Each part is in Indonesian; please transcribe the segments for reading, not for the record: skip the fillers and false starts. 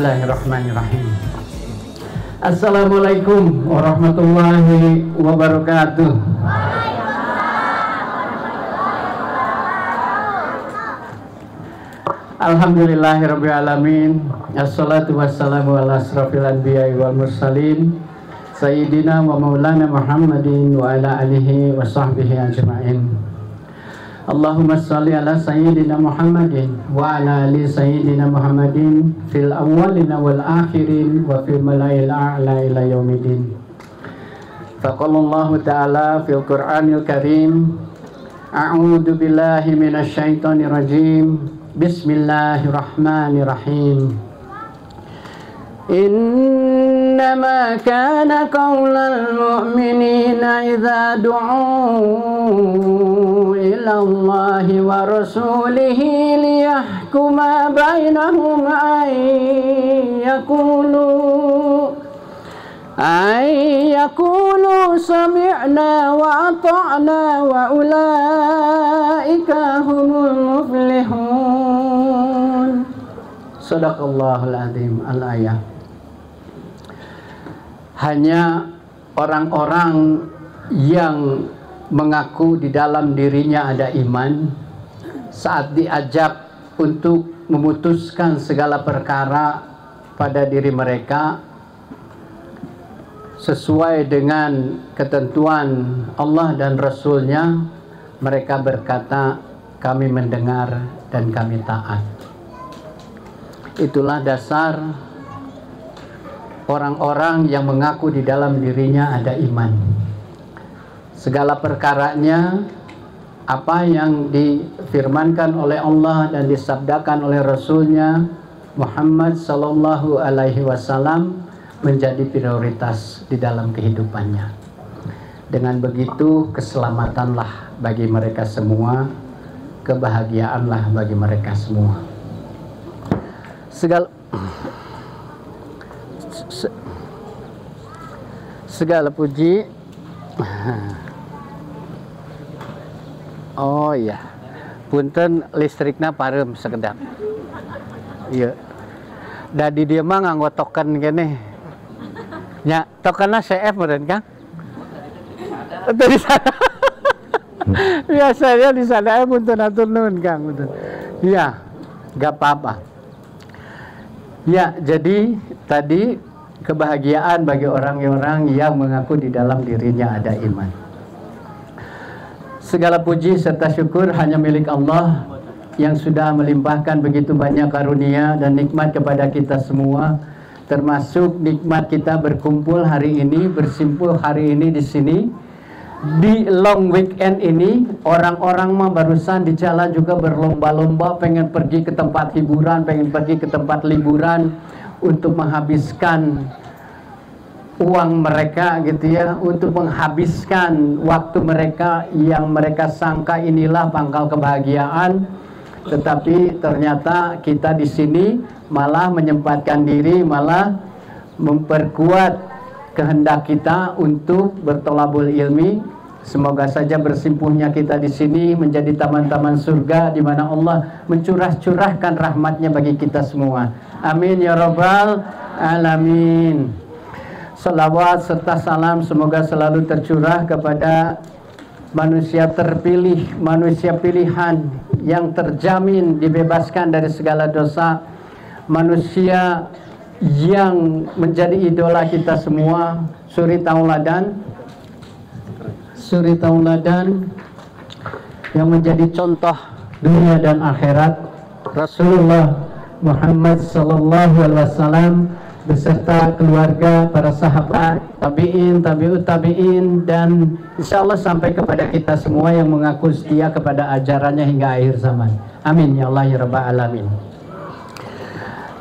Bismillahirrahmanirrahim. Assalamualaikum warahmatullahi wabarakatuh. Alhamdulillahirabbil alamin. Assalatu wassalamu ala asrofil anbiya'i wal mursalin sayyidina wa maulana Muhammadin wa ala alihi wa sahbihi ajma'in. Allahumma salli ala sayyidina Muhammadin wa ala ali sayyidina Muhammadin fil awwalina wal akhirin wa fil malail a'la ila yaumidin. Faqalallahu ta'ala fil Qur'anil Karim, a'udzu billahi minasy syaithanir rajim. Bismillahirrahmanirrahim. Innama kana qaulal mu'minina idza du'u ila Allahi wa rasulihi liyahkuma bainahum ay yaqulu sami'na wa ata'na wa ulaika humul muflihun. Shadaqallahul azim. Al-ayah. Hanya orang-orang yang mengaku di dalam dirinya ada iman, saat diajak untuk memutuskan segala perkara pada diri mereka sesuai dengan ketentuan Allah dan Rasulnya, mereka berkata, kami mendengar dan kami taat. Itulah dasar orang-orang yang mengaku di dalam dirinya ada iman. Segala perkaranya, apa yang difirmankan oleh Allah dan disabdakan oleh Rasulnya Muhammad sallallahu alaihi wasallam menjadi prioritas di dalam kehidupannya. Dengan begitu keselamatanlah bagi mereka semua, kebahagiaanlah bagi mereka semua. Segala puji. Oh iya, punten listriknya parem sekedap. Iya. Dadi dia mah nganggo token kene. Ya, tokennya CF meren Kang. Itu di sana. Biasanya di sana punten atur nuhun Kang. Iya, gak apa-apa. Ya, jadi tadi kebahagiaan bagi orang-orang yang mengaku di dalam dirinya ada iman. Segala puji serta syukur hanya milik Allah yang sudah melimpahkan begitu banyak karunia dan nikmat kepada kita semua, termasuk nikmat kita berkumpul hari ini, bersimpul hari ini di sini. Di long weekend ini, orang-orang mah barusan di jalan juga berlomba-lomba pengen pergi ke tempat hiburan, pengen pergi ke tempat liburan untuk menghabiskan uang mereka gitu ya, untuk menghabiskan waktu mereka yang mereka sangka inilah pangkal kebahagiaan. Tetapi ternyata kita di sini malah menyempatkan diri, malah memperkuat kehendak kita untuk bertolabul ilmi. Semoga saja bersimpuhnya kita di sini menjadi taman-taman surga di mana Allah mencurah-curahkan rahmatnya bagi kita semua. Amin ya rabbal alamin. Salawat serta salam semoga selalu tercurah kepada manusia terpilih, manusia pilihan yang terjamin dibebaskan dari segala dosa, manusia yang menjadi idola kita semua, suri tauladan yang menjadi contoh dunia dan akhirat, Rasulullah Muhammad sallallahu alaihi wasallam beserta keluarga, para sahabat, tabi'in, tabi'ut tabi'in, dan insya Allah sampai kepada kita semua yang mengaku setia kepada ajarannya hingga akhir zaman. Amin ya Allah ya rabbal alamin.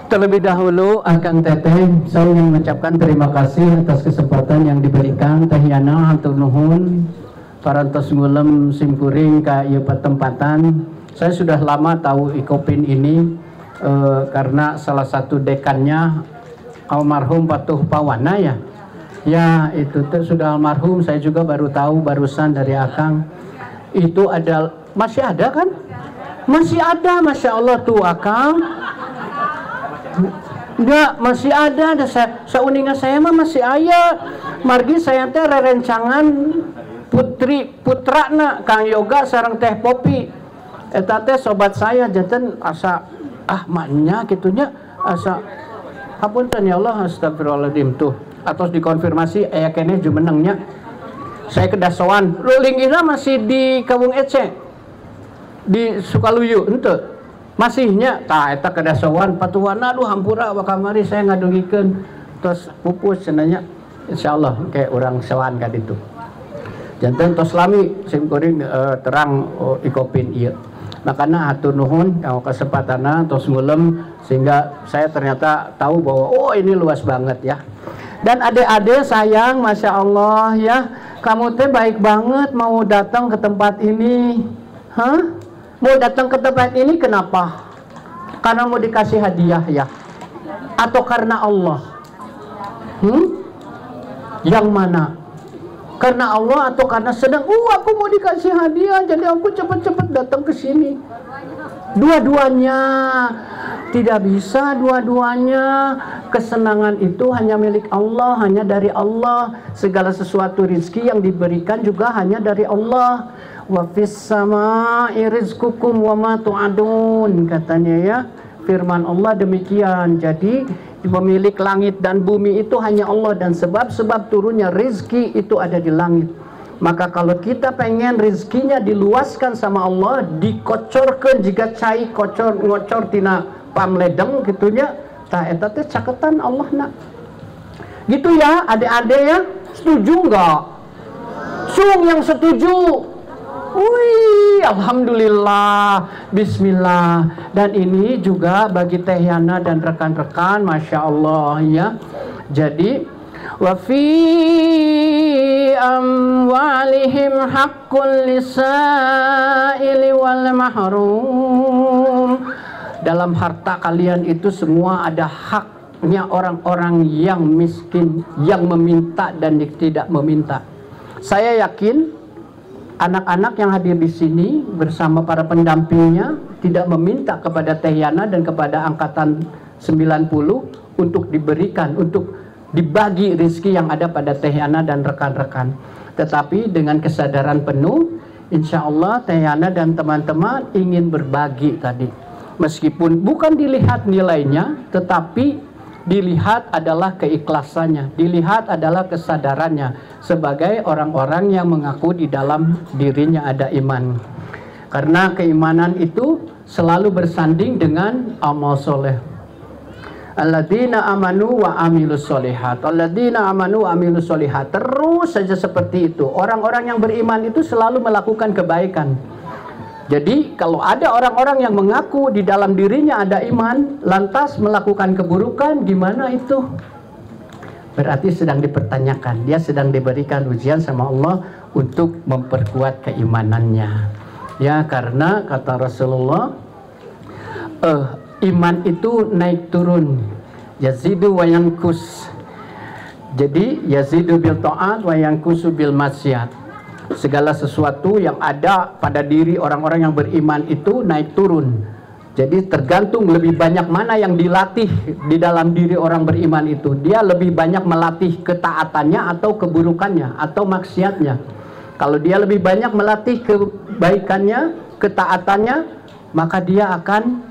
Terlebih dahulu Akang Teteh, saya ingin mengucapkan terima kasih atas kesempatan yang diberikan. Tahyana hatur nuhun parantos ngulem simkuring ka ieu tempatan. Saya sudah lama tahu Ikopin ini karena salah satu dekannya almarhum Patuh Pawana ya. Ya, itu tuh sudah almarhum, saya juga baru tahu barusan dari Akang. Itu ada, masih ada kan? Masih ada, Masya Allah tuh Akang. Enggak, masih ada sauningan saya mah masih aya. Margi saya teh rerencangan putrana Kang Yoga sareng Teh Popi. Eta teh sobat saya janten asa mahnya kitunya asa hapunten ya Allah astagfirullahaladzim tuh atau dikonfirmasi aya keneh jumenengnya. Saya kedasoan linggihna masih di Kawung Ece di Sukaluyu henteu. Masihnya tah eta kedasoan patuana aduh hampura wa kamari saya ngadugikeun tos pupus cenanya insyaallah kayak orang sowan ka ditu. Janten tos lami sim kuring terang ikopin ieu. Makanya hatur nuhun yang kesempatanna tos ngulem sehingga saya ternyata tahu bahwa oh ini luas banget ya. Dan adik-adik sayang Masya Allah ya, kamu teh baik banget mau datang ke tempat ini. Hah? Mau datang ke tempat ini kenapa? Karena mau dikasih hadiah ya? Atau karena Allah? Yang mana? Karena Allah atau karena sedang aku mau dikasih hadiah jadi aku cepat-cepat datang ke sini? Dua-duanya. Tidak bisa dua-duanya. Kesenangan itu hanya milik Allah, hanya dari Allah. Segala sesuatu rizki yang diberikan juga hanya dari Allah. Wa fis samaa'i rizqukum wa ma tu'adun, katanya ya. Firman Allah demikian. Jadi pemilik langit dan bumi itu hanya Allah, dan sebab-sebab turunnya rizki itu ada di langit. Maka kalau kita pengen rizkinya diluaskan sama Allah, dikocorkan jika cai ngocor tina pamledeng gitunya, tah eta teh caketan Allah nak. Gitu ya adik-adik ya, setuju enggak? Sung yang setuju. Wih, alhamdulillah, bismillah. Dan ini juga bagi Teh Yana dan rekan-rekan, Masya Allah ya. Jadi wa fi amwalihim haqqul lisaili wal mahrum. Dalam harta kalian itu semua ada haknya orang-orang yang miskin, yang meminta dan tidak meminta. Saya yakin anak-anak yang hadir di sini bersama para pendampingnya tidak meminta kepada Teh Yana dan kepada angkatan 90 untuk diberikan, untuk dibagi rezeki yang ada pada Teh Yana dan rekan-rekan. Tetapi dengan kesadaran penuh, insya Allah Teh Yana dan teman-teman ingin berbagi tadi. Meskipun bukan dilihat nilainya, tetapi dilihat adalah keikhlasannya, dilihat adalah kesadarannya sebagai orang-orang yang mengaku di dalam dirinya ada iman. Karena keimanan itu selalu bersanding dengan amal soleh. Alladzina amanu wa amilus solihat. Alladzina amanu wa amilus solihat. Terus saja seperti itu. Orang-orang yang beriman itu selalu melakukan kebaikan. Jadi kalau ada orang-orang yang mengaku di dalam dirinya ada iman, lantas melakukan keburukan, gimana itu? Berarti sedang dipertanyakan. Dia sedang diberikan ujian sama Allah untuk memperkuat keimanannya. Ya, karena kata Rasulullah, iman itu naik turun. Yazidu wa yankus. Jadi yazidu bil ta'at wa yankusu bil maksiat. Segala sesuatu yang ada pada diri orang-orang yang beriman itu naik turun. Jadi tergantung lebih banyak mana yang dilatih di dalam diri orang beriman itu. Dia lebih banyak melatih ketaatannya atau keburukannya atau maksiatnya. Kalau dia lebih banyak melatih kebaikannya, ketaatannya, maka dia akan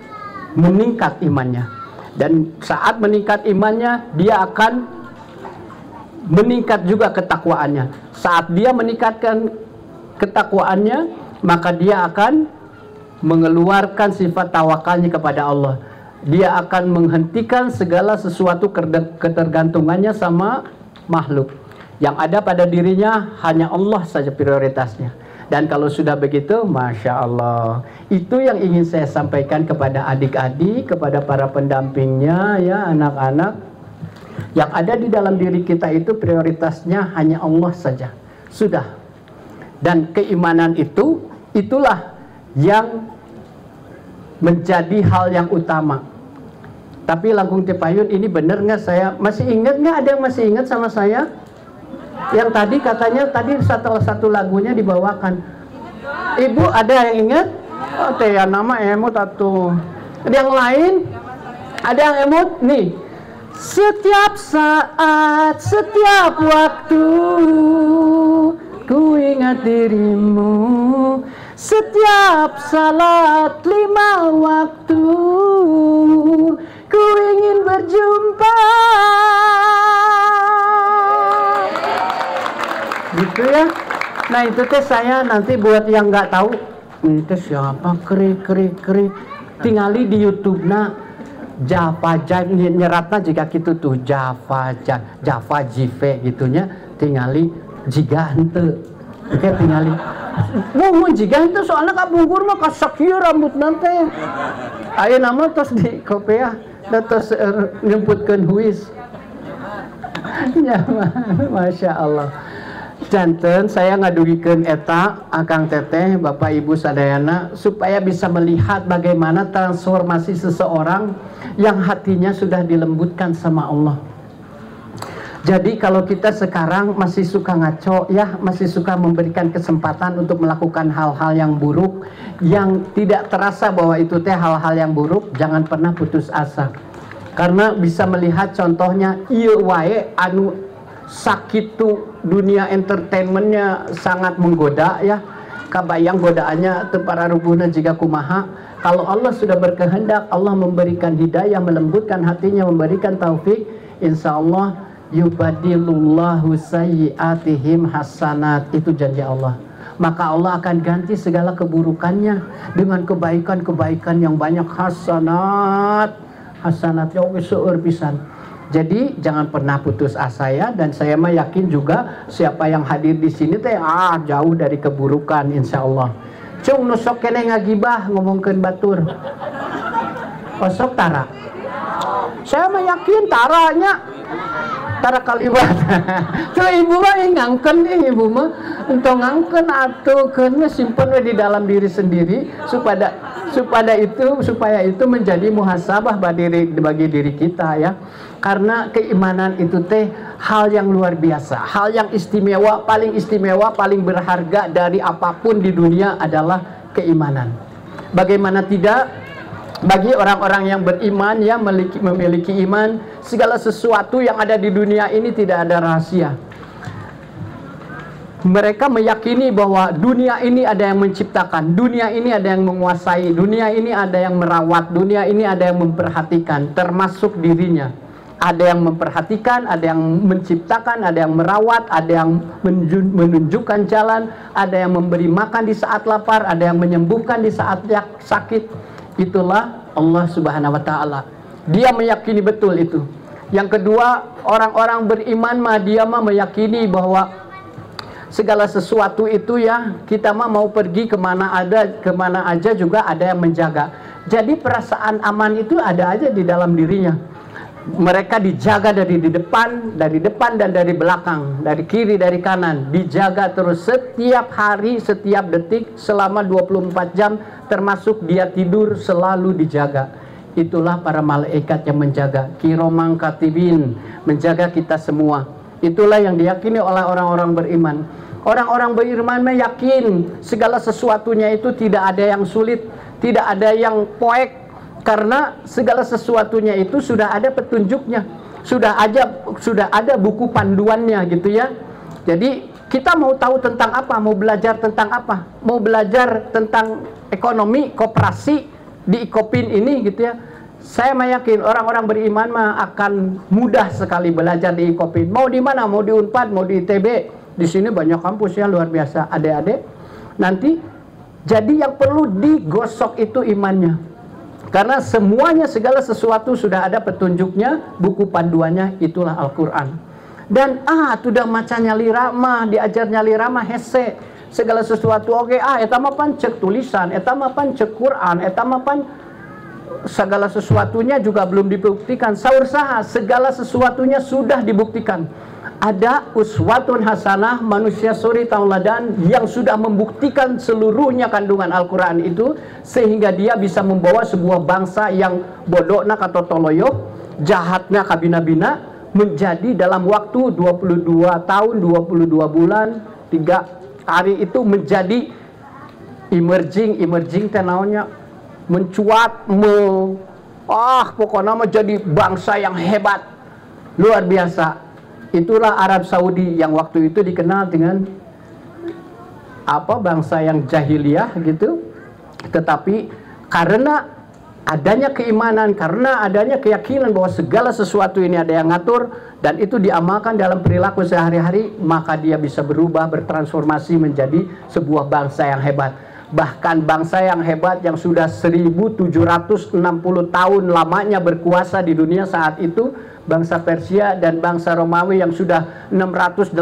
meningkat imannya. Dan saat meningkat imannya, dia akan meningkat juga ketakwaannya. Saat dia meningkatkan ketakwaannya, maka dia akan mengeluarkan sifat tawakalnya kepada Allah. Dia akan menghentikan segala sesuatu ketergantungannya sama makhluk. Yang ada pada dirinya hanya Allah saja prioritasnya. Dan kalau sudah begitu, Masya Allah. Itu yang ingin saya sampaikan kepada adik-adik, kepada para pendampingnya, ya anak-anak. Yang ada di dalam diri kita itu prioritasnya hanya Allah saja. Sudah. Dan keimanan itu, itulah yang menjadi hal yang utama. Tapi Langkung Cipayun ini benar nggak? Saya masih ingat nggak? Ada yang masih ingat sama saya? Yang tadi katanya tadi salah satu lagunya dibawakan. Ibu ada yang ingat? Oh, Teh nama emut atau yang lain? Ada yang emut? Nih. Setiap saat, setiap waktu ku ingat dirimu. Setiap salat 5 waktu ku ingin berjumpa. Gitu ya. Nah itu teh saya nanti buat yang nggak tahu ini teh siapa keri tingali di YouTube Java nyeratna jika gitu tuh Java Jive gitunya tingali jika henteu oke tingali mau jika henteu soalnya kabungkur mah kasakieu rambut nanti aya nama tos di kopiah dan tos nyebutkeun huis ya Masya Allah. Janten saya ngadugikeun eta Akang Teteh Bapak Ibu sadayana supaya bisa melihat bagaimana transformasi seseorang yang hatinya sudah dilembutkan sama Allah. Jadi kalau kita sekarang masih suka ngaco ya, masih suka memberikan kesempatan untuk melakukan hal-hal yang buruk yang tidak terasa bahwa itu teh hal-hal yang buruk, jangan pernah putus asa. Karena bisa melihat contohnya ieu wae anu sakitu dunia entertainmentnya sangat menggoda ya, kabayang godaannya teu pararubuhna jiga kumaha. Kalau Allah sudah berkehendak, Allah memberikan hidayah, melembutkan hatinya, memberikan taufik, insya Allah yubadilullahu sayyiatihim hasanat, itu janji Allah. Maka Allah akan ganti segala keburukannya dengan kebaikan-kebaikan yang banyak. Hasanatnya oke seueur pisan. Jadi jangan pernah putus asa ya, dan saya mah yakin juga siapa yang hadir di sini teh jauh dari keburukan insya Allah. Cung nusok kene ngagibah ngomongkeun batur. Osok tara. Saya mah yakin taranya. Tara kalibat. Tuh ibu mah ngangken ibu mah. Entong ngangken atuh keun simpen we di dalam diri sendiri supaya itu menjadi muhasabah bagi diri kita ya. Karena keimanan itu teh hal yang luar biasa, hal yang istimewa, paling berharga dari apapun di dunia adalah keimanan. Bagaimana tidak, bagi orang-orang yang beriman ya, memiliki iman, segala sesuatu yang ada di dunia ini tidak ada rahasia. Mereka meyakini bahwa dunia ini ada yang menciptakan, dunia ini ada yang menguasai, dunia ini ada yang merawat, dunia ini ada yang memperhatikan, termasuk dirinya. Ada yang memperhatikan, ada yang menciptakan, ada yang merawat, ada yang menunjukkan jalan, ada yang memberi makan di saat lapar, ada yang menyembuhkan di saat sakit. Itulah Allah Subhanahu wa Ta'ala. Dia meyakini betul itu. Yang kedua, orang-orang beriman dia meyakini bahwa segala sesuatu itu ya, kita mau pergi kemana aja juga ada yang menjaga. Jadi perasaan aman itu ada aja di dalam dirinya. Mereka dijaga dari depan dan dari belakang, dari kiri, dari kanan, dijaga terus setiap hari, setiap detik, selama 24 jam, termasuk dia tidur selalu dijaga. Itulah para malaikat yang menjaga, kiromang katibin, menjaga kita semua. Itulah yang diyakini oleh orang-orang beriman. Orang-orang beriman yakin segala sesuatunya itu tidak ada yang sulit, tidak ada yang poek. Karena segala sesuatunya itu sudah ada petunjuknya, sudah ada buku panduannya gitu ya. Jadi kita mau tahu tentang apa, mau belajar tentang apa, mau belajar tentang ekonomi, koperasi di Ikopin ini gitu ya. Saya yakin orang-orang beriman akan mudah sekali belajar di Ikopin. Mau di mana, mau di Unpad, mau di ITB, di sini banyak kampus ya luar biasa. Adik-adik nanti, jadi yang perlu digosok itu imannya. Karena semuanya, segala sesuatu sudah ada petunjuknya, buku panduannya, itulah Al-Quran. Dan sudah macanya lirama, diajarnya lirama hese. Segala sesuatu oke, eta mah pan cek tulisan, eta mah pan cek Quran, eta mah pan segala sesuatunya juga belum dibuktikan. Saur saha, segala sesuatunya sudah dibuktikan. Ada uswatun hasanah, manusia suri tauladan yang sudah membuktikan seluruhnya kandungan Al-Quran itu, sehingga dia bisa membawa sebuah bangsa yang bodohna katotoloyo, jahatnya kabina-bina, menjadi dalam waktu 22 tahun, 22 bulan, 3 hari itu menjadi emerging tenaunya, mencuat, pokoknya menjadi bangsa yang hebat. luar biasa. Itulah Arab Saudi yang waktu itu dikenal dengan bangsa yang jahiliyah gitu. Tetapi karena adanya keimanan, karena adanya keyakinan bahwa segala sesuatu ini ada yang ngatur dan itu diamalkan dalam perilaku sehari-hari, maka dia bisa berubah, bertransformasi menjadi sebuah bangsa yang hebat. Bahkan bangsa yang hebat yang sudah 1760 tahun lamanya berkuasa di dunia saat itu, bangsa Persia dan bangsa Romawi yang sudah 686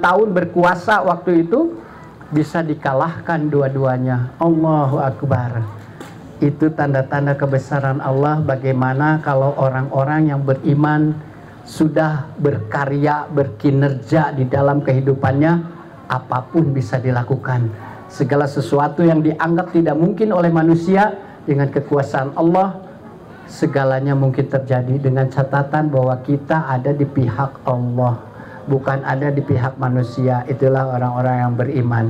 tahun berkuasa waktu itu, bisa dikalahkan dua-duanya. Allahu Akbar. Itu tanda-tanda kebesaran Allah. Bagaimana kalau orang-orang yang beriman sudah berkarya, berkinerja di dalam kehidupannya, apapun bisa dilakukan. Segala sesuatu yang dianggap tidak mungkin oleh manusia, dengan kekuasaan Allah segalanya mungkin terjadi, dengan catatan bahwa kita ada di pihak Allah, bukan ada di pihak manusia. Itulah orang-orang yang beriman.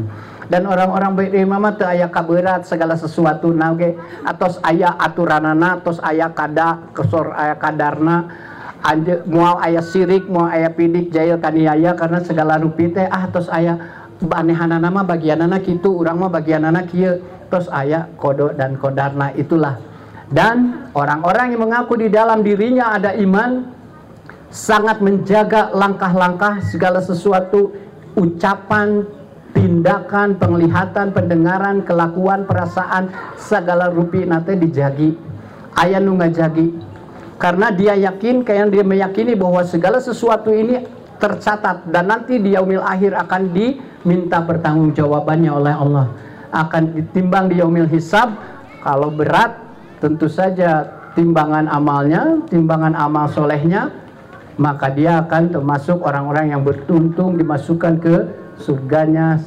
Dan orang-orang beriman mah teu aya kaberat segala sesuatu nage, atos aya aturanana, atos aya kada kesor aya kadarna, moal aya sirik, moal aya pidik jail kaniaya, karena segala rupi teh atos aya banehanana mah bagianana kitu, urang mah bagianana kieu, terus aya kodo dan kodarna. Itulah. Dan orang-orang yang mengaku di dalam dirinya ada iman sangat menjaga langkah-langkah segala sesuatu, ucapan, tindakan, penglihatan, pendengaran, kelakuan, perasaan, segala rupi nate dijagi. Aya nu ngajagi. Karena dia yakin, kayak dia meyakini bahwa segala sesuatu ini tercatat dan nanti di yaumil akhir akan diminta pertanggungjawabannya oleh Allah, akan ditimbang di yaumil hisab. Kalau berat tentu saja timbangan amalnya, timbangan amal solehnya, maka dia akan termasuk orang-orang yang beruntung dimasukkan ke surganya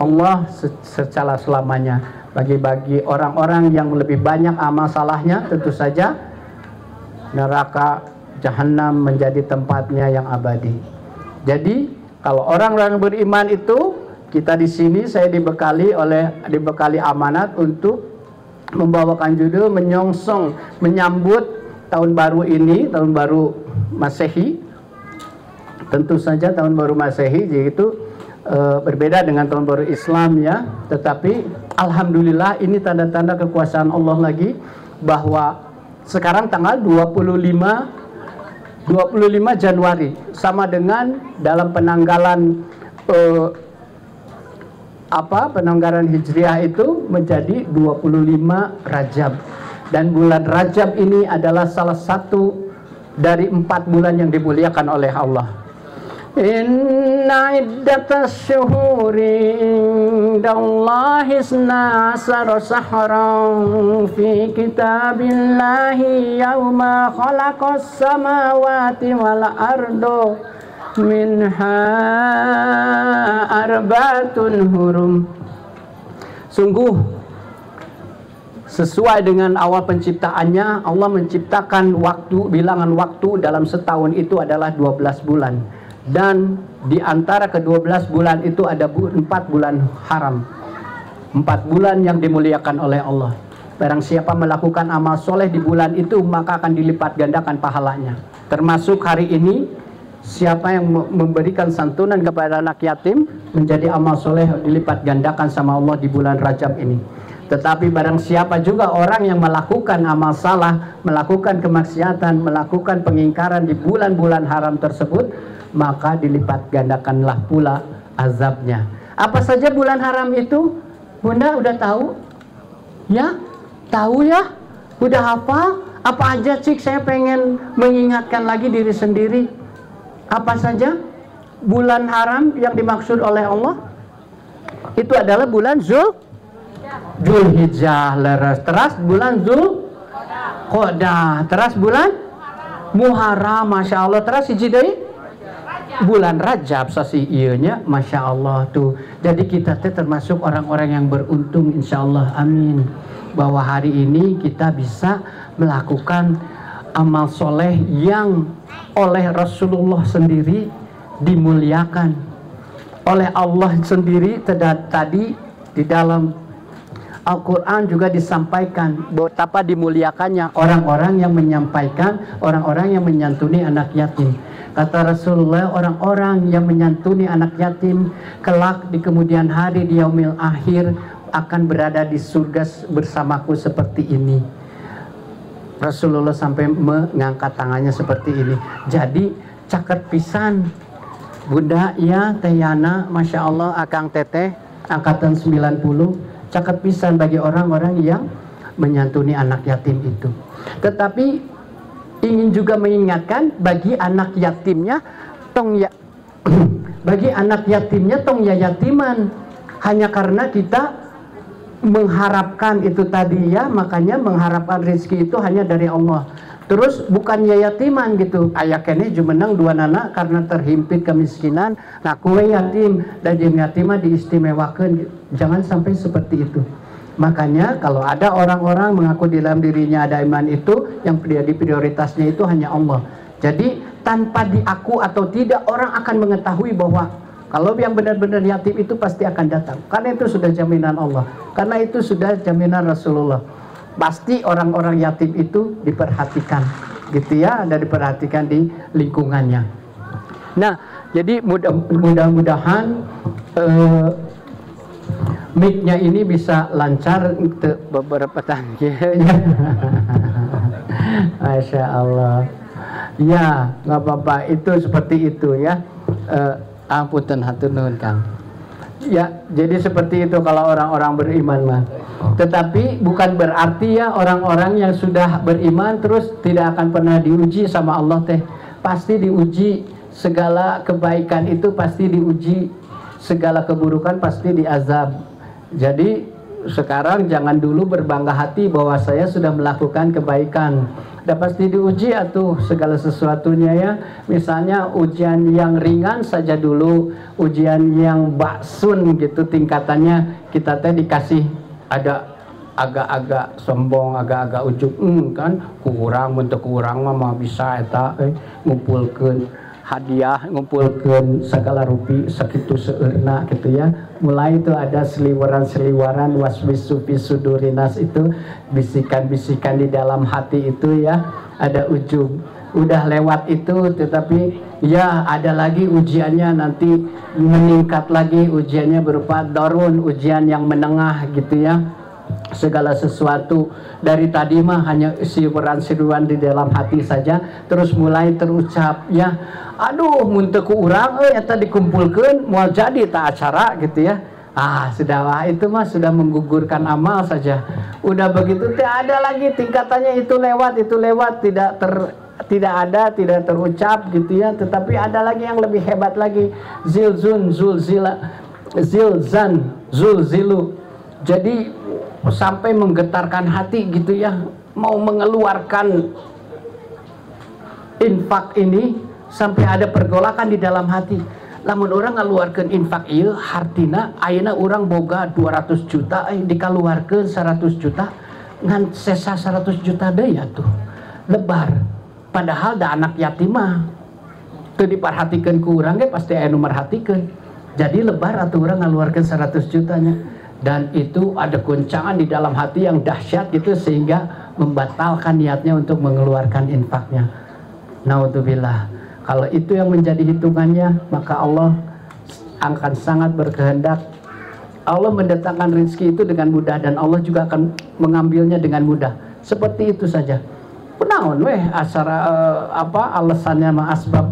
Allah secara selamanya. Bagi orang-orang yang lebih banyak amal salahnya, tentu saja neraka Jahannam menjadi tempatnya yang abadi. Jadi kalau orang-orang beriman itu, kita di sini saya dibekali amanat untuk membawakan judul menyongsong menyambut tahun baru ini, tahun baru Masehi. Tentu saja tahun baru Masehi yaitu berbeda dengan tahun baru Islam ya, tetapi alhamdulillah ini tanda-tanda kekuasaan Allah lagi, bahwa sekarang tanggal 25 Januari sama dengan dalam penanggalan penanggalan Hijriah itu menjadi 25 Rajab, dan bulan Rajab ini adalah salah satu dari 4 bulan yang dimuliakan oleh Allah. Inna iddatas syuhuri indallahi isna asara sahran fi kitabillahi yauma khalaqas samawati wal ardo minha arbatun hurum. Sungguh sesuai dengan awal penciptaannya, Allah menciptakan bilangan waktu dalam setahun itu adalah 12 bulan. Dan di antara ke-12 bulan itu ada 4 bulan haram, 4 bulan yang dimuliakan oleh Allah. Barang siapa melakukan amal soleh di bulan itu, maka akan dilipat gandakan pahalanya. Termasuk hari ini, siapa yang memberikan santunan kepada anak yatim, menjadi amal soleh dilipat gandakan sama Allah di bulan Rajab ini. Tetapi barang siapa juga orang yang melakukan amal salah, melakukan kemaksiatan, melakukan pengingkaran di bulan-bulan haram tersebut, maka dilipat gandakanlah pula azabnya. Apa saja bulan haram itu? Bunda udah tahu? Ya? Tahu ya? Udah hafal? Apa aja cik? Saya pengen mengingatkan lagi diri sendiri. Apa saja bulan haram yang dimaksud oleh Allah? Itu adalah bulan Zulhijjah, leres. Teras bulan Zulqa'dah, teras bulan Muharram, Masya Allah. Teras hiji deui bulan Rajab sasi ieunya, Masya Allah tuh. Jadi kita termasuk orang-orang yang beruntung, insya Allah, amin, bahwa hari ini kita bisa melakukan amal soleh yang oleh Rasulullah sendiri dimuliakan, oleh Allah sendiri. Tadi di dalam Al-Quran juga disampaikan betapa dimuliakannya orang-orang yang menyampaikan, orang-orang yang menyantuni anak yatim. Kata Rasulullah, orang-orang yang menyantuni anak yatim kelak di kemudian hari di yaumil akhir akan berada di surga bersamaku seperti ini. Rasulullah sampai mengangkat tangannya seperti ini. Jadi caket pisan Bunda ya Teh Yana, Masya Allah, Akang Teteh angkatan 90, caket pisan bagi orang-orang yang menyantuni anak yatim itu. Tetapi ingin juga mengingatkan bagi anak yatimnya tong ya bagi anak yatimnya tong ya yatiman, hanya karena kita mengharapkan itu tadi ya, makanya mengharapkan rezeki itu hanya dari Allah. Terus bukannya yatiman gitu, aya kene jumenang dua anak karena terhimpit kemiskinan, nah kue yatim dan yatimah diistimewakan. Jangan sampai seperti itu. Makanya kalau ada orang-orang mengaku di dalam dirinya ada iman itu, yang menjadi prioritasnya itu hanya Allah. Jadi tanpa diaku atau tidak, orang akan mengetahui bahwa kalau yang benar-benar yatim itu pasti akan datang. Karena itu sudah jaminan Allah. Karena itu sudah jaminan Rasulullah. Pasti orang-orang yatim itu diperhatikan, gitu ya, dan diperhatikan di lingkungannya. Nah, jadi mudah-mudahan mic-nya ini bisa lancar untuk beberapa tangga. Masya Allah. Ya, nggak apa-apa. Itu seperti itu ya. Ampunten hatur nuhun Kang. Ya, jadi seperti itu kalau orang-orang beriman mah. Tetapi bukan berarti ya orang-orang yang sudah beriman terus tidak akan pernah diuji sama Allah teh. Pasti diuji, segala kebaikan itu pasti diuji, segala keburukan pasti diazab. Jadi sekarang jangan dulu berbangga hati bahwa saya sudah melakukan kebaikan. Udah pasti diuji atuh segala sesuatunya ya. Misalnya ujian yang ringan saja dulu, ujian yang baksun gitu tingkatannya, kita teh dikasih ada agak-agak sombong, agak-agak ujub, kan kurang bentuk kurang mah bisa eta ngumpulkeun hadiah, ngumpulkeun segala rupi sakitu seueurna gitu ya. Mulai itu ada seliwaran-seliwaran waswisu fi sudurinas, itu bisikan-bisikan di dalam hati itu ya, ada ujub. Udah lewat itu, tetapi ya ada lagi ujiannya nanti meningkat lagi, ujiannya berupa darun, ujian yang menengah gitu ya. Segala sesuatu dari tadi mah hanya siluran-siluran di dalam hati saja, terus mulai terucap ya, aduh muntah ku urang eta dikumpulkeun moal jadi tak acara gitu ya. Sudah itu mah sudah menggugurkan amal saja. Udah begitu tidak ada lagi tingkatannya, itu lewat tidak terucap gitu ya. Tetapi ada lagi yang lebih hebat lagi, zilzun zilzan zulzilu. Jadi sampai menggetarkan hati gitu ya, mau mengeluarkan infak ini sampai ada pergolakan di dalam hati. Lamun orang ngaluarkeun infak ieu hartina ayeuna urang boga 200 juta dikaluarkeun 100 juta ngan sesa 100 juta deui atuh lebar. Padahal da anak yatim mah teu diperhatikeun ku urang ge pasti aya nu merhatikeun. Jadi lebar atuh urang ngaluarkeun 100 jutanya. Dan itu ada goncangan di dalam hati yang dahsyat gitu sehingga membatalkan niatnya untuk mengeluarkan infaknya. Naudzubillah. Kalau itu yang menjadi hitungannya, maka Allah akan sangat berkehendak. Allah mendatangkan rezeki itu dengan mudah, dan Allah juga akan mengambilnya dengan mudah. Seperti itu saja. Kunaon weh asara alasannya mah asbab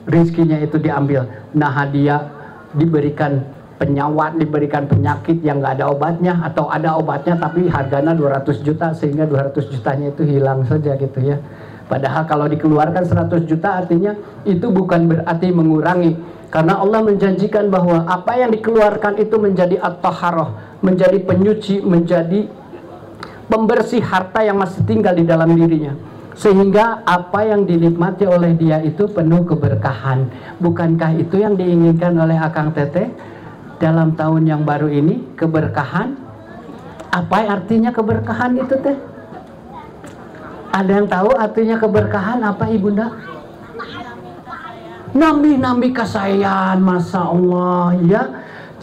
rezekinya itu diambil. Nah dia diberikan penyawat, diberikan penyakit yang nggak ada obatnya, atau ada obatnya tapi harganya 200 juta sehingga 200 jutanya itu hilang saja gitu ya. Padahal kalau dikeluarkan 100 juta artinya itu bukan berarti mengurangi, karena Allah menjanjikan bahwa apa yang dikeluarkan itu menjadi at-taharah, menjadi penyuci, menjadi pembersih harta yang masih tinggal di dalam dirinya, sehingga apa yang dinikmati oleh dia itu penuh keberkahan. Bukankah itu yang diinginkan oleh Akang Teteh dalam tahun yang baru ini? Keberkahan. Apa artinya keberkahan itu teh? Ada yang tahu artinya keberkahan apa ibunda? Nambi-nambi kesayangan, Masya Allah ya.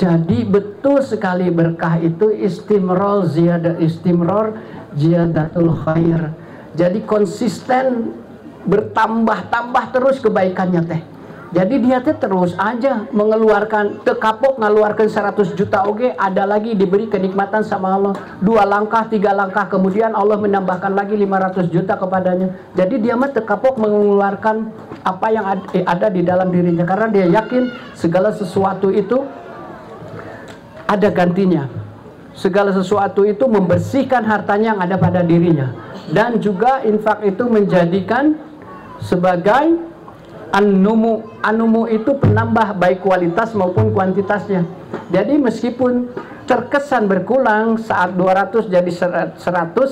Jadi betul sekali berkah itu istimror ziyadatul khair. Jadi konsisten bertambah-tambah terus kebaikannya teh. Jadi dia teh terus aja mengeluarkan, tekapok ngeluarkan 100 juta oke, ada lagi diberi kenikmatan sama Allah. 2 langkah, 3 langkah kemudian Allah menambahkan lagi 500 juta kepadanya. Jadi dia mah tekapok mengeluarkan apa yang ada di dalam dirinya, karena dia yakin segala sesuatu itu ada gantinya. Segala sesuatu itu membersihkan hartanya yang ada pada dirinya. Dan juga infak itu menjadikan sebagai anumu itu penambah baik kualitas maupun kuantitasnya. Jadi meskipun terkesan berkurang saat 200 jadi 100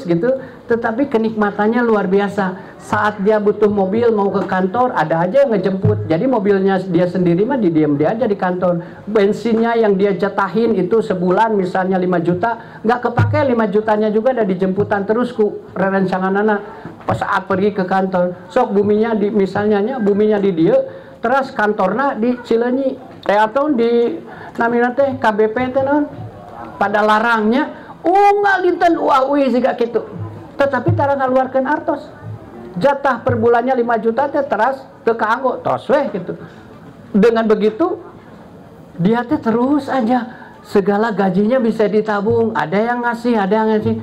gitu, tetapi kenikmatannya luar biasa. Saat dia butuh mobil mau ke kantor, ada aja yang ngejemput. Jadi mobilnya dia sendiri mah diam dia aja di kantor. Bensinnya yang dia jatahin itu sebulan misalnya 5 juta, nggak kepake 5 jutanya juga ada dijemputan terus ku rencangan anak. Pas saat pergi ke kantor, sok buminya di misalnya buminya di dia, terus kantorna di Cileunyi, atau di namina teh KBP teh non. Pada larangnya unggal dinten uawi siga kitu. Tetapi tara ngaluarkeun artos. Jatah per bulannya 5 juta teh teras teu kaanggo tos weh gitu. Dengan begitu dia teh terus aja segala gajinya bisa ditabung, ada yang ngasih, ada yang ngasih.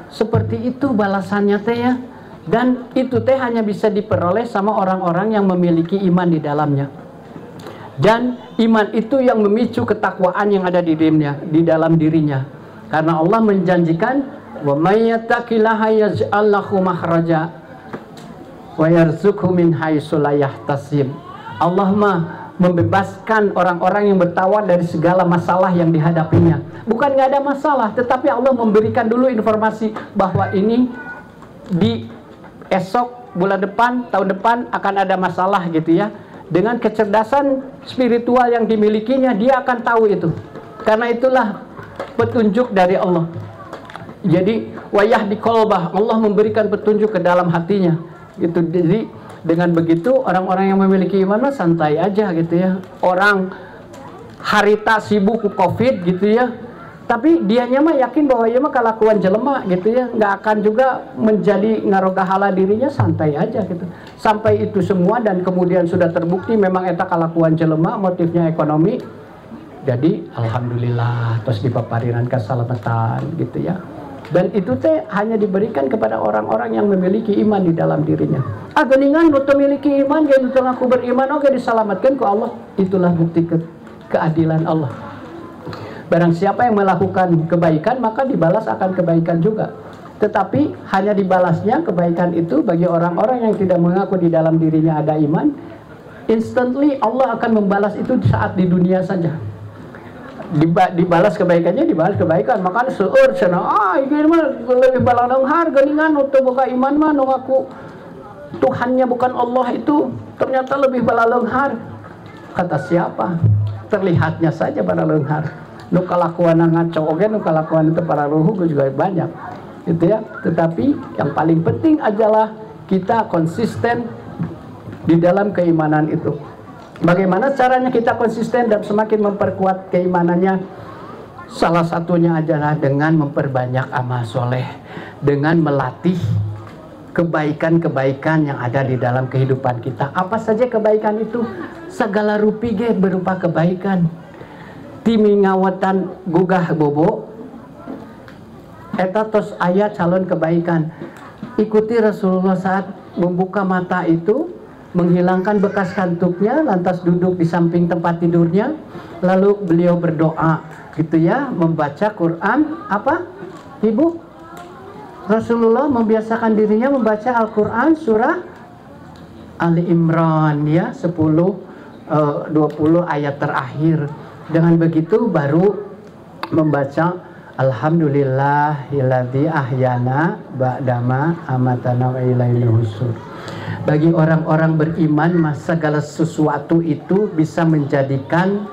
Seperti itu balasannya teh ya. Dan itu teh hanya bisa diperoleh sama orang-orang yang memiliki iman di dalamnya. Dan iman itu yang memicu ketakwaan yang ada di dirinya, di dalam dirinya. Karena Allah menjanjikan, wa may yattaqillaha yaj'al lahu makhraja wa yarzuqhu min haitsu la yahtasib. Allah mah membebaskan orang-orang yang bertawar dari segala masalah yang dihadapinya. Bukan nggak ada masalah, tetapi Allah memberikan dulu informasi bahwa ini di esok, bulan depan, tahun depan akan ada masalah gitu ya. Dengan kecerdasan spiritual yang dimilikinya, dia akan tahu itu. Karena itulah petunjuk dari Allah. Jadi wayah di kolbah, Allah memberikan petunjuk ke dalam hatinya gitu. Jadi dengan begitu orang-orang yang memiliki iman mah santai aja gitu ya. Orang harita sibuk covid gitu ya, tapi dianya mah yakin bahwa ia mah kelakuan jelema gitu ya, nggak akan juga menjadi ngarogahala dirinya, santai aja gitu. Sampai itu semua dan kemudian sudah terbukti memang eta kelakuan jelema, motifnya ekonomi. Jadi alhamdulillah terus dipaparinan keselamatan gitu ya. Dan itu teh hanya diberikan kepada orang-orang yang memiliki iman di dalam dirinya. Geningan nu teu memiliki iman, jadi teu ngaku beriman oke diselamatkan ku Allah. Itulah bukti keadilan Allah. Barang siapa yang melakukan kebaikan maka dibalas akan kebaikan juga. Tetapi hanya dibalasnya kebaikan itu bagi orang-orang yang tidak mengaku di dalam dirinya ada iman. Instantly Allah akan membalas itu saat di dunia saja. Dibalas kebaikannya, dibalas kebaikan. Maka seueur cenah ini mah lebih balang harga geningan teu boga iman mah nu ngaku Tuhannya bukan Allah itu ternyata lebih balalenghar. Kata siapa? Terlihatnya saja balalenghar. Nu kalakuan ngaco oge, nu kalakuan itu para ruhu juga banyak gitu ya. Tetapi yang paling penting adalah kita konsisten di dalam keimanan itu. Bagaimana caranya kita konsisten dan semakin memperkuat keimanannya? Salah satunya adalah dengan memperbanyak amal soleh, dengan melatih kebaikan-kebaikan yang ada di dalam kehidupan kita. Apa saja kebaikan itu? Segala rupi ge berupa kebaikan. Timi ngawatan gugah bobo eta tos aya calon kebaikan. Ikuti Rasulullah saat membuka mata itu, menghilangkan bekas kantuknya, lantas duduk di samping tempat tidurnya, lalu beliau berdoa gitu ya, membaca Quran. Apa ibu? Rasulullah membiasakan dirinya membaca Al-Quran surah Ali Imran ya, 20 ayat terakhir. Dengan begitu baru membaca Alhamdulillahilladzi ahyana ba'dama amatana wa ilaihil nusyur. Bagi orang-orang beriman, masa segala sesuatu itu bisa menjadikan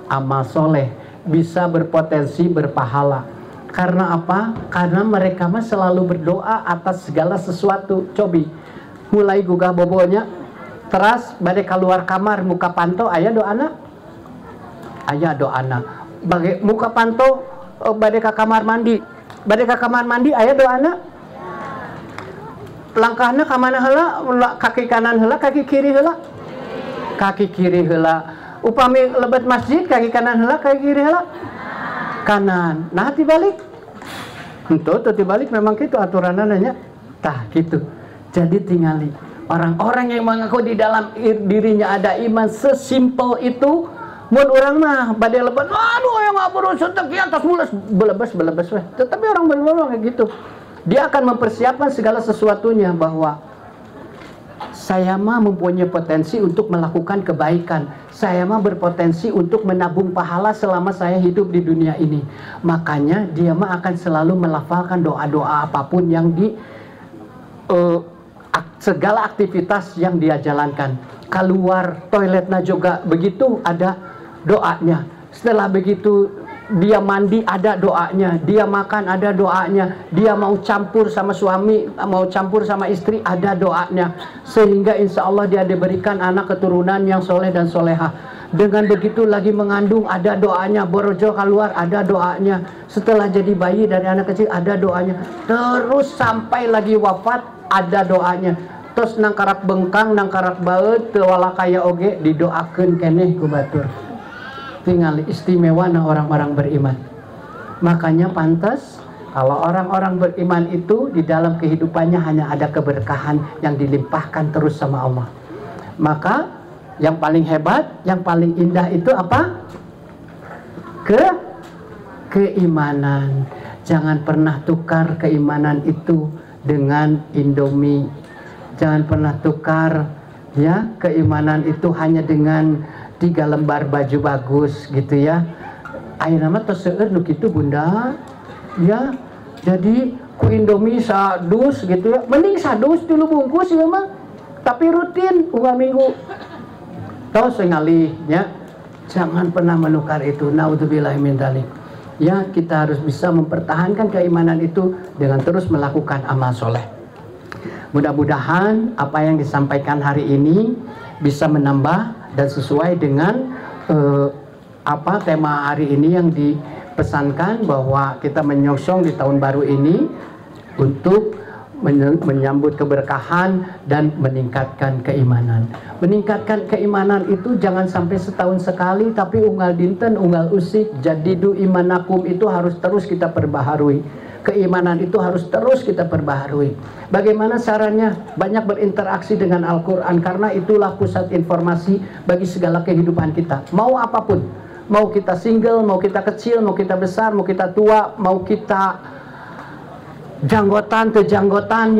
amal soleh, bisa berpotensi berpahala. Karena apa? Karena mereka mah selalu berdoa atas segala sesuatu. Cobi, mulai gugah bobonya, teras badai keluar kamar muka pantau, ayah doana, ayah doana. Bagi muka pantau bade ka kamar mandi. Bade ka kamar mandi aya doana. Langkahna ka mana heula? Kaki kanan heula, kaki kiri heula? Kaki kiri heula. Upami lebat masjid kaki kanan heula, kaki kiri heula? Kanan. Nah tibalik. Henteu tibalik memang kitu aturanna nya. Tah gitu. Jadi tingali orang-orang yang mengaku di dalam dirinya ada iman sesimpel itu, mun urang mah bade lebat, aduh yang ngaburu setek atas mules belebes weh. Tetapi orang beriman kayak gitu. Dia akan mempersiapkan segala sesuatunya bahwa saya mah mempunyai potensi untuk melakukan kebaikan. Saya mah berpotensi untuk menabung pahala selama saya hidup di dunia ini. Makanya dia mah akan selalu melafalkan doa-doa apapun yang di segala aktivitas yang dia jalankan. Keluar toiletnya juga begitu, ada doanya. Setelah begitu dia mandi ada doanya, dia makan ada doanya, dia mau campur sama suami, mau campur sama istri ada doanya, sehingga insya Allah dia diberikan anak keturunan yang soleh dan soleha. Dengan begitu lagi mengandung ada doanya, borojo keluar ada doanya, setelah jadi bayi dari anak kecil ada doanya, terus sampai lagi wafat ada doanya. Terus nangkarak bengkang, nangkarak baut, tewala kaya oge didoakeun keneh ku batur. Tinggal istimewa na orang-orang beriman. Makanya pantas kalau orang-orang beriman itu di dalam kehidupannya hanya ada keberkahan yang dilimpahkan terus sama Allah. Maka yang paling hebat, yang paling indah itu apa? Keimanan. Jangan pernah tukar keimanan itu dengan Indomie. Jangan pernah tukar ya keimanan itu hanya dengan 3 lembar baju bagus gitu ya. Ayeuna mah tos seueur nu kitu Bunda. Ya. Jadi ku Indomie sadus gitu ya. Mending sadus 3 bungkus ya mah. Tapi rutin unggal minggu. Tos ngalih ya. Jangan pernah menukar itu. Naudzubillahi min dzalik. Ya, kita harus bisa mempertahankan keimanan itu dengan terus melakukan amal soleh. Mudah-mudahan apa yang disampaikan hari ini bisa menambah dan sesuai dengan tema hari ini yang dipesankan, bahwa kita menyongsong di tahun baru ini untuk menyambut keberkahan dan meningkatkan keimanan. Meningkatkan keimanan itu jangan sampai setahun sekali, tapi unggal dinten, unggal usik. Jadidu imanakum itu harus terus kita perbaharui. Keimanan itu harus terus kita perbaharui. Bagaimana caranya? Banyak berinteraksi dengan Al-Quran, karena itulah pusat informasi bagi segala kehidupan kita. Mau apapun, mau kita single, mau kita kecil, mau kita besar, mau kita tua, mau kita janggotan,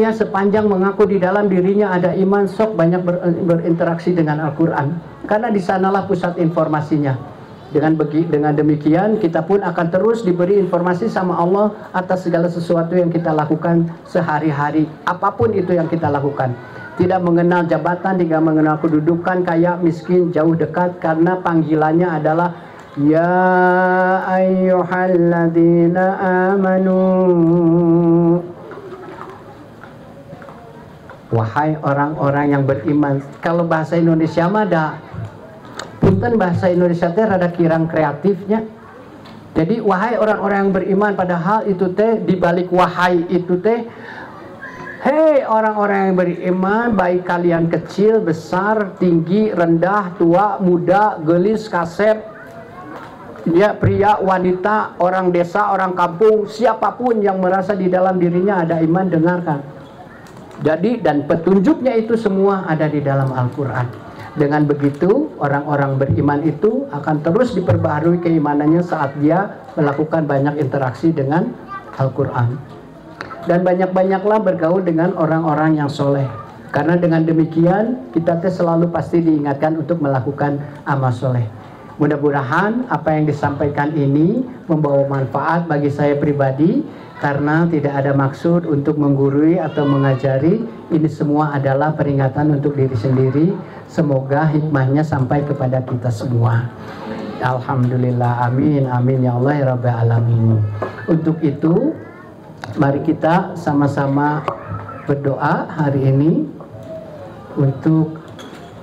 ya, sepanjang mengaku di dalam dirinya ada iman, sok banyak berinteraksi dengan Al-Quran, karena di sanalah pusat informasinya. Dengan demikian kita pun akan terus diberi informasi sama Allah atas segala sesuatu yang kita lakukan sehari-hari, apapun itu yang kita lakukan. Tidak mengenal jabatan, tidak mengenal kedudukan, kaya, miskin, jauh, dekat, karena panggilannya adalah ya ayyuhalladzina amanu, wahai orang-orang yang beriman. Kalau bahasa Indonesia mah ada punten, bahasa Indonesia teh rada kirang kreatifnya. Jadi wahai orang-orang yang beriman, padahal itu teh dibalik wahai itu teh, hei orang-orang yang beriman, baik kalian kecil, besar, tinggi, rendah, tua, muda, gelis, kasep, ya, pria, wanita, orang desa, orang kampung, siapapun yang merasa di dalam dirinya ada iman, dengarkan. Jadi, dan petunjuknya itu semua ada di dalam Al-Quran. Dengan begitu, orang-orang beriman itu akan terus diperbaharui keimanannya saat dia melakukan banyak interaksi dengan Al-Quran. Dan banyak-banyaklah bergaul dengan orang-orang yang soleh. Karena dengan demikian, kita selalu pasti diingatkan untuk melakukan amal soleh. Mudah-mudahan apa yang disampaikan ini membawa manfaat bagi saya pribadi, karena tidak ada maksud untuk menggurui atau mengajari. Ini semua adalah peringatan untuk diri sendiri. Semoga hikmahnya sampai kepada kita semua. Alhamdulillah, amin, amin ya Allah ya Rabbal alamin. Untuk itu, mari kita sama-sama berdoa hari ini untuk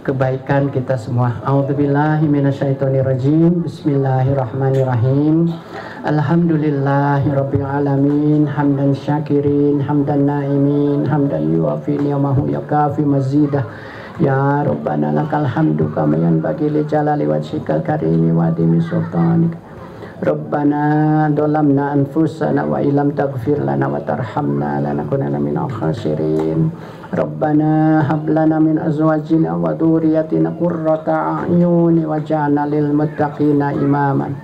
kebaikan kita semua. A'udzubillahi minasyaitonirrajim. Bismillahirrahmanirrahim. Alhamdulillahirabbil alamin, hamdan syakirin, hamdan naimin, hamdan yuwafi ni'amahu yakafi mazidah. Ya Rabbana lakal hamdu kama yanbaghi li jalali wajhikal karimi wa adimi sultanik. Rabbana dolamna anfusana wa ilam taghfir lana wa tarhamna lanakunanna minal khasirin. Rabbana hablana min azwajina wa dhurriyyatina qurrata a'yun waj'alna lil muttaqina imaman.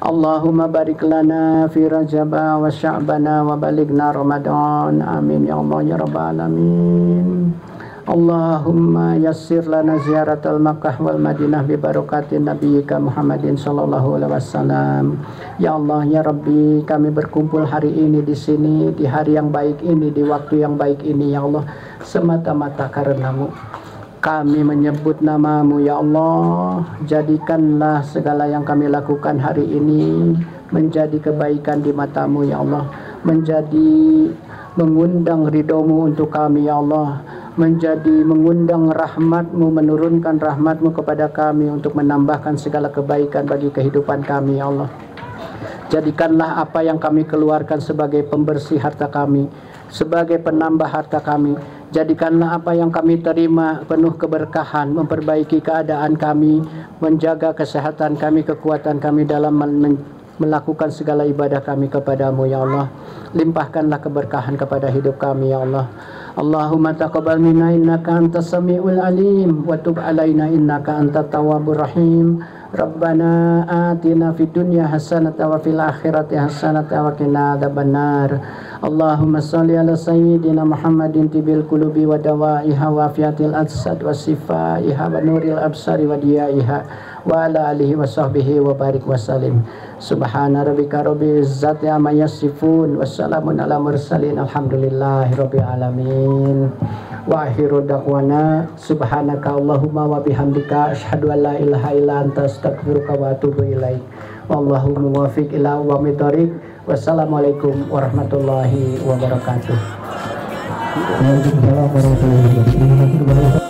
Allahumma barik lana fi Rajaba wa Sya'bana wa balighna Ramadan. Amin ya Allah ya rabbal alamin. Allahumma yassir lana ziyaratal Makkah wal Madinah bi barakatin nabiyyika Muhammadin sallallahu alaihi wasallam. Ya Allah ya Rabbi, kami berkumpul hari ini di sini, di hari yang baik ini, di waktu yang baik ini ya Allah, semata-mata karenamu. Kami menyebut namamu ya Allah. Jadikanlah segala yang kami lakukan hari ini menjadi kebaikan di matamu ya Allah, menjadi mengundang ridhomu untuk kami ya Allah, menjadi mengundang rahmatmu, menurunkan rahmatmu kepada kami untuk menambahkan segala kebaikan bagi kehidupan kami ya Allah. Jadikanlah apa yang kami keluarkan sebagai pembersih harta kami, sebagai penambah harta kami. Jadikanlah apa yang kami terima penuh keberkahan, memperbaiki keadaan kami, menjaga kesehatan kami, kekuatan kami dalam melakukan segala ibadah kami kepadamu ya Allah. Limpahkanlah keberkahan kepada hidup kami ya Allah. Allahumma taqabbal minna innaka antas samiul alim wa tub alaina innaka antat tawwabur rahim. Rabbana atina fid dunya hasanatan wa fil akhirati hasanatan wa qina adzabannar. Allahumma shalli ala sayyidina Muhammadin tibil qulubi wa dawaiha wa afiyatil ajsad wa sifaiha wa nuril absari wa diyaiha wa ala alihi wa sahbihi wa barik wa salim. Subhana rabbika rabbil izzati amma yasifun wassalamun ala mursalin alhamdulillahi rabbil alamin. Wa akhiru da'wana subhanaka Allahumma wa bihamdika asyhadu an la ilaha illa anta astaghfiruka wa atubu ilaik. Wallahu muwaffiq ila aqwamit thoriq. Wassalamualaikum warahmatullahi wabarakatuh. Waalaikumsalam warahmatullahi wabarakatuh.